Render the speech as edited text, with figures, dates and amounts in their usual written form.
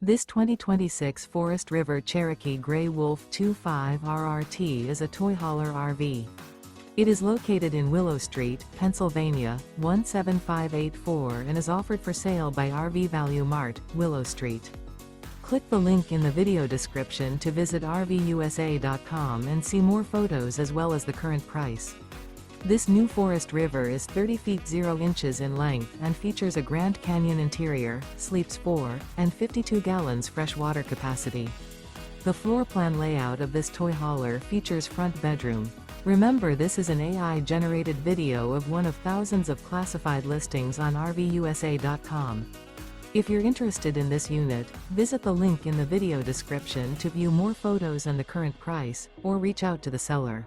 This 2026 Forest River Cherokee Grey Wolf 25 RRT is a toy hauler RV. It is located in Willow Street, Pennsylvania, 17584 and is offered for sale by RV Value Mart, Willow Street. Click the link in the video description to visit RVUSA.com and see more photos as well as the current price. This new Forest River is 30 feet 0 inches in length and features a Grand Canyon interior, sleeps 4, and 52 gallons fresh water capacity. The floor plan layout of this toy hauler features front bedroom. Remember, this is an AI-generated video of one of thousands of classified listings on RVUSA.com. If you're interested in this unit, visit the link in the video description to view more photos and the current price, or reach out to the seller.